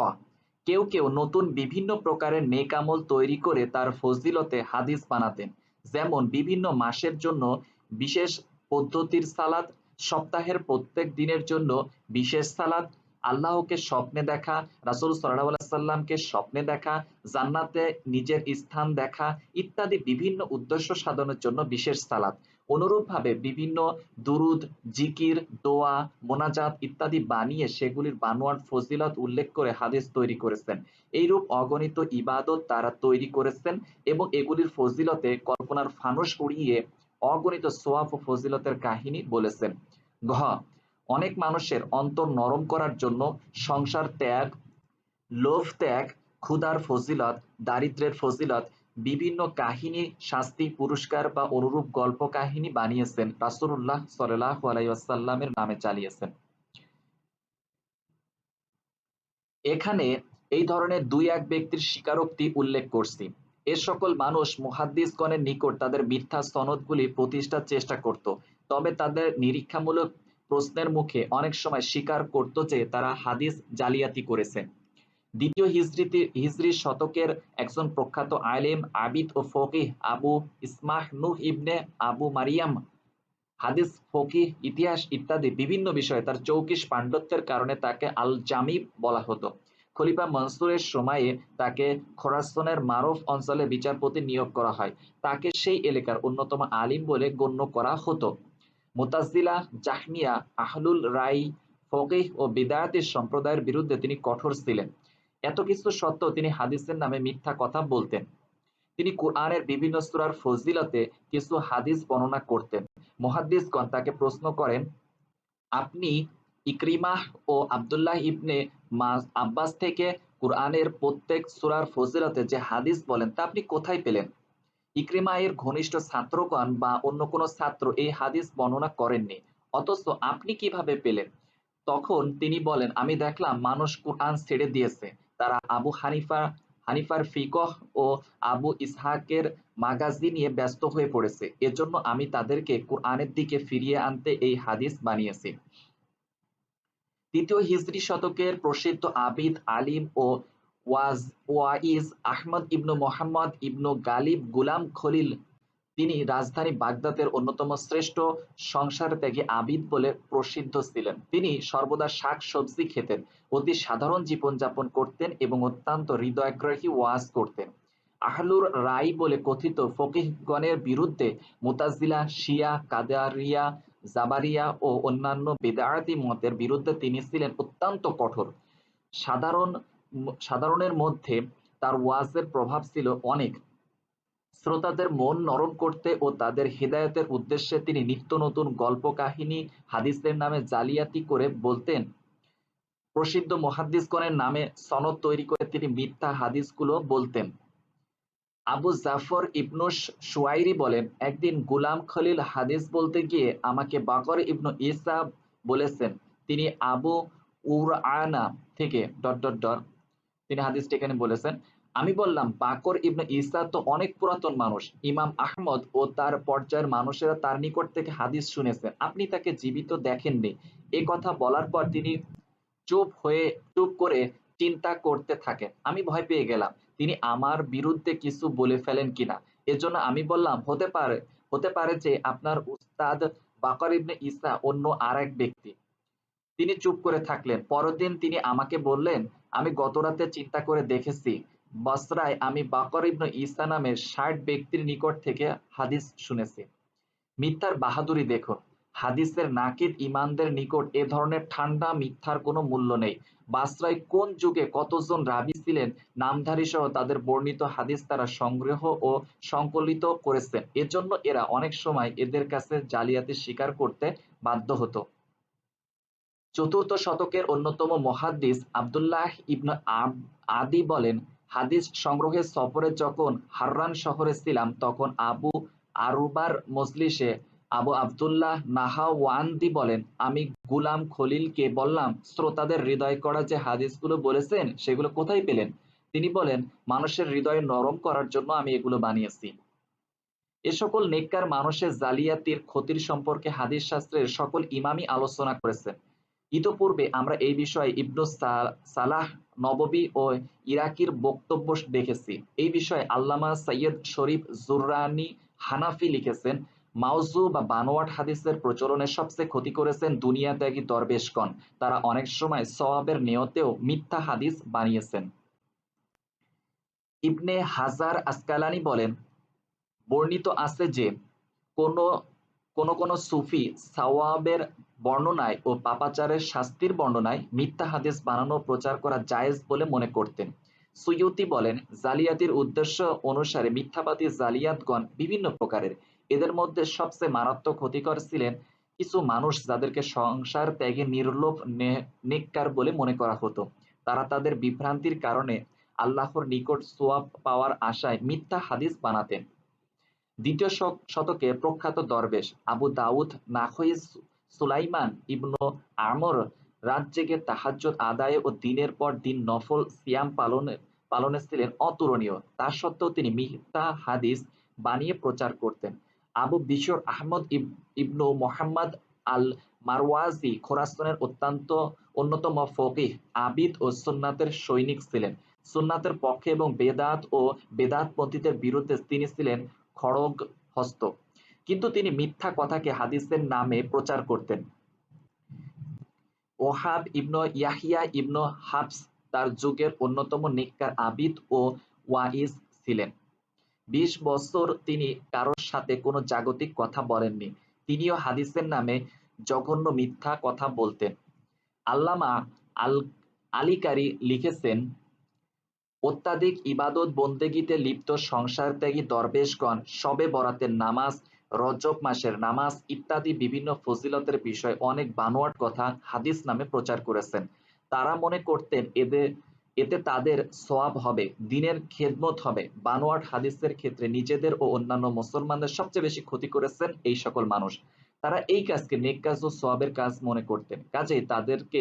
কেউ কেউ নতুন বিভিন্ন প্রকারের নেক আমল তৈরি করে তার ফজিলতে হাদিস বানাতেন, যেমন বিভিন্ন মাসের জন্য বিশেষ পদ্ধতির সালাত, সপ্তাহের প্রত্যেক দিনের জন্য বিশেষ সালাত, আল্লাহকে স্বপ্নে দেখা, রাসূল সাল্লাল্লাহু আলাইহি সাল্লামকে স্বপ্নে দেখা, জান্নাতে নিজের স্থান দেখা ইত্যাদি বিভিন্ন উদ্দেশ্য সাধনের জন্য বিশেষ সালাত। অনুরূপভাবে বিভিন্ন দুরুদ, জিকির, দোয়া, মোনাজাত ইত্যাদি বানিয়ে সেগুলির বানোয়াট ফজিলত উল্লেখ করে হাদিস তৈরি করেছেন। এইরূপ অগণিত ইবাদত তারা তৈরি করেছেন এবং এগুলির ফজিলতে কল্পনার ফানুস উড়িয়ে অগণিত সোয়াব ও ফজিলতের কাহিনী বলেছেন। ঘ, অনেক মানুষের অন্তর নরম করার জন্য সংসার ত্যাগ, লোভ ত্যাগ, ক্ষুধার ফজিলত, দারিদ্র্যের ফজিলত, বিভিন্ন কাহিনী, শাস্তি, পুরস্কার বা অনুরূপ গল্প কাহিনী বানিয়েছেন, রাসূলুল্লাহ সাল্লাল্লাহু আলাইহি ওয়াসাল্লামের নামে চালিয়েছেন। এখানে এই ধরনের দুই এক ব্যক্তির স্বীকারোক্তি উল্লেখ করছি। এ সকল মানুষ মুহাদ্দিসগণের নিকট তাদের মিথ্যা সনদগুলি প্রতিষ্ঠার চেষ্টা করত, তবে তাদের নিরীক্ষামূলক প্রশ্নের মুখে অনেক সময় স্বীকার করত যে তারা হাদিস জালিয়াতি করেছে। দ্বিতীয় হিজরি শতকের একজন প্রখ্যাত আলেম, আবিদ ও ফকিহ আবু ইসমাহ নূহ ইবনে আবু মারিয়াম হাদিস, ফকিহ, ইতিহাস ইত্যাদি বিভিন্ন বিষয়ে তার চৌকিশ পাণ্ডিত্যের কারণে তাকে আল জামি বলা হতো। খলিফা মনসুরের সময়ে তাকে খোরাসানের মারুফ অঞ্চলে বিচারপতি নিয়োগ করা হয়। তাকে সেই এলাকার অন্যতম আলিম বলে গণ্য করা হতো। মুতাজিলা, জাহমিয়া, আহলুল রাই, ফকিহ ও বিদায়াতি সম্প্রদায়ের বিরুদ্ধে তিনি কঠোর ছিলেন। এত কিছু সত্ত্বেও তিনি হাদিসের নামে মিথ্যা কথা বলতেন। তিনি কুরআনের বিভিন্ন সূরার ফজিলতে কিছু হাদিস বর্ণনা করতেন। মুহাদ্দিসগণ তাকে প্রশ্ন করেন, আপনি ইকরিমাহ ও আব্দুল্লাহ ইবনে আব্বাস থেকে কুরআনের প্রত্যেক সূরার ফজিলতে যে হাদিস বলেন তা আপনি কোথায় পেলেন? ইকরিমা এর ঘনিষ্ঠ ছাত্রগণ বা অন্য কোনো ছাত্র এই হাদিস বর্ণনা করেননি, অথচ আপনি কিভাবে পেলেন? তখন তিনি বলেন, আমি দেখলাম মানুষ কুরআন ছেড়ে দিয়েছে, তারা আবু হানিফার ফিকহ ও আবু ইসহাকের মাগাজি নিয়ে ব্যস্ত হয়ে পড়েছে, এজন্য আমি তাদেরকে কুরআনের দিকে ফিরিয়ে আনতে এই হাদিস বানিয়েছি। তৃতীয় হিজরি শতকের প্রসিদ্ধ আবিদ, আলিম ও ওয়াইজ আহমদ ইবনু মোহাম্মদ ইবনু গালিব গুলাম খলিল, তিনি রাজধানী বাগদাদের অন্যতম শ্রেষ্ঠ সংসারত্যাগী আবিদ বলে প্রসিদ্ধ ছিলেন। তিনি সর্বদা শাক সবজি খেতেন, অতি সাধারণ জীবনযাপন করতেন এবং অত্যন্ত হৃদয়গ্রাহী ওয়াজ করতেন। আহলুর রাই বলে কথিত ফকিহগণের বিরুদ্ধে মুতাজিলা, শিয়া, কাদারিয়া, জাবারিয়া ও অন্যান্য বিদআতি মতের বিরুদ্ধে তিনি ছিলেন অত্যন্ত কঠোর। সাধারণের মধ্যে তার ওয়াজের প্রভাব ছিল অনেক। শ্রোতাদের মন নরম করতে ও তাদের হেদায়েতের উদ্দেশ্যে তিনি নিত্য নতুন গল্প কাহিনী হাদিসের নামে জালিয়াতি করে বলতেন। প্রসিদ্ধ মুহাদ্দিসগণের নামে সনদ তৈরি করে তিনি মিথ্যা হাদিসগুলো বলতেন। আবু জাফর ইবনু শুয়াইরি বলেন, একদিন গুলাম খলিল হাদিস বলতে গিয়ে আমাকে বাকর ইবনু ঈসা বলেছেন, তিনি আবু উরআনা থেকে তিনি হাদিসটি এখানে বলেছেন। আমি বললাম, বাকর ইবনে ঈসা তো অনেক পুরাতন মানুষ, ইমাম আহমদ ও তার পর্যায়ের মানুষেরা তার নিকট থেকে হাদিস শুনেছেন, আপনি তাকে জীবিত দেখেননি। এ কথা বলার পর তিনি চুপ করে চিন্তা করতে থাকেন। আমি ভয় পেয়ে গেলাম তিনি আমার বিরুদ্ধে কিছু বলে ফেলেন কিনা। এজন্য আমি বললাম, হতে পারে যে আপনার উস্তাদ বাকর ইবনে ঈসা অন্য আর এক ব্যক্তি। তিনি চুপ করে থাকলেন। পরের দিন তিনি আমাকে বললেন, আমি গতরাতে চিন্তা করে দেখেছি, বসরায় আমি বাকর ইবনে ঈসা নামের ৬০ ব্যক্তির নিকট থেকে হাদিস শুনেছি। মিথ্যার বাহাদুরি দেখুন। হাদিসের নাকিদ ইমানদের নিকট এ ধরনের ঠান্ডা মিথ্যার কোনো মূল্য নেই। বাসরায় কোন যুগে কতজন রাবী ছিলেন নামধারী সহ তাদের বর্ণিত হাদিস তারা সংগ্রহ ও সংকলিত করেছেন। এজন্য এরা অনেক সময় এদের কাছে জালিয়াতি স্বীকার করতে বাধ্য হতো। চতুর্থ শতকের অন্যতম মুহাদ্দিস আবদুল্লাহ ইবনে আদি বলেন, হাদিস সংগ্রহের সফরে যখন হাররান শহরে ছিলাম তখন আবু আরুবার মজলিসে আবু আবদুল্লাহ নাহাওয়ান্দি বলেন, আমি গুলাম খলিলকে বললাম, শ্রোতাদের হৃদয় করা যে হাদিসগুলো বলেছেন সেগুলো কোথায় পেলেন? তিনি বলেন, মানুষের হৃদয় নরম করার জন্য আমি এগুলো বানিয়েছি। এ সকল নেককার মানুষের জালিয়াতির ক্ষতির সম্পর্কে হাদিস শাস্ত্রের সকল ইমামই আলোচনা করেছেন। ইতোপূর্বে আমরা এই বিষয়ে ইবনু সালাহ নববী ও ইরাকির বক্তব্য দেখেছি। এই বিষয়ে আল্লামা সৈয়দ শরীফ জুররানি হানাফি লিখেছেন, মাউজু বা বানোয়াট হাদিসের প্রচলনে সবচেয়ে ক্ষতি করেছেন দুনিয়া ত্যাগী দরবেশগণ। তারা অনেক সময় সওয়াবের নিয়তেও মিথ্যা হাদিস বানিয়েছেন। ইবনে হাজার আসকালানি বলেন, বর্ণিত আছে যে কোন সুফি সাওয়াবের বর্ণনায় ও পাপাচারের শাস্তির বর্ণনায় মিথ্যা হাদিস বানানো প্রচার করা জায়েজ বলে মনে করতেন। সুয়ুতি বলেন, জালিয়াতির উদ্দেশ্য অনুসারে মিথ্যাবাদী জালিয়াতগণ বিভিন্ন প্রকারের। এদের মধ্যে সবচেয়ে মারাত্মক ক্ষতিকর ছিলেন কিছু মানুষ যাদেরকে সংসার ত্যাগে নির্লোভ নেককার বলে মনে করা হতো। তারা তাদের বিভ্রান্তির কারণে আল্লাহর নিকট সোয়াব পাওয়ার আশায় মিথ্যা হাদিস বানাতেন। দ্বিতীয় শতকে প্রখ্যাত দরবেশ আবু দাউদ নাখই সুলাইমান ইবনু আমর রাত জেগে তাহাজ্জুদ আদায়ে ও দিনের পর দিন নফল সিয়াম পালনে ছিলেন অতুলনীয়। তা সত্ত্বেও তিনি মিথ্যা হাদিস বানিয়ে প্রচার করতেন। আবু বিশর আহমদ ইবনু মোহাম্মদ আল মারওয়াজি খোরাসানের অন্যতম ফকিহ, আবিদ ও সুন্নাতের সৈনিক ছিলেন। সুন্নাতের পক্ষে এবং বেদাতপন্থীদের বিরুদ্ধে তিনি ছিলেন খড়গহস্ত। কিন্তু তিনি মিথ্যা কথাকে হাদিসের নামে প্রচার করতেন। ওহাব ইবনু ইয়াহিয়া ইবনু হাফস তার যুগের অন্যতম নেককার আবিদ ও ওয়াইজ ছিলেন। ২০ বছর তিনি কারোর সাথে কোনো জাগতিক কথা বলেননি। তিনিও হাদিসের নামে জঘন্য মিথ্যা কথা বলতেন। আল্লামা আলিকারি লিখেছেন, অত্যাধিক ইবাদত বন্দেগীতে লিপ্ত সংসারত্যাগী দরবেশগণ শবে বরাতের নামাজ, রজব মাসের নামাজ ইত্যাদি বিভিন্ন ফজিলতের বিষয়ে অনেক বানোয়াট কথা হাদিস নামে প্রচার করেছেন। তারা মনে করতেন এতে তাদের সওয়াব হবে, দিনের খেদমত হবে। বানোয়াট হাদিসের ক্ষেত্রে নিজেদের ও অন্যান্য মুসলমানদের সবচেয়ে বেশি ক্ষতি করেছেন এই সকল মানুষ। তারা এই কাজকে নেক কাজ ও সওয়াবের কাজ মনে করতেন, কাজেই তাদেরকে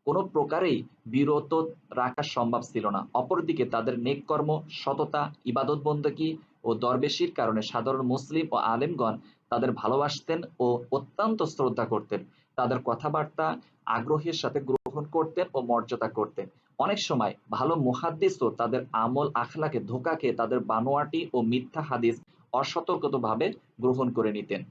কোনো প্রকারেই বিরত রাখা সম্ভব ছিল না। অপরদিকে তাদের নেক কর্ম, সততা, ইবাদত বন্দেগী ও দরবেশির কারণে সাধারণ মুসলিম ও আলেমগণ তাদের ভালোবাসতেন ও অত্যন্ত শ্রদ্ধা করতেন। তাদের কথাবার্তা আগ্রহের সাথে গ্রহণ করতেন ও মর্যাদা করতেন। অনেক সময় ভালো মুহাদ্দিসও তাদের আমল আখলাকে ধোঁকা খেয়ে তাদের বানোয়াটি ও মিথ্যা হাদিস অসতর্কভাবে গ্রহণ করে নিতেন।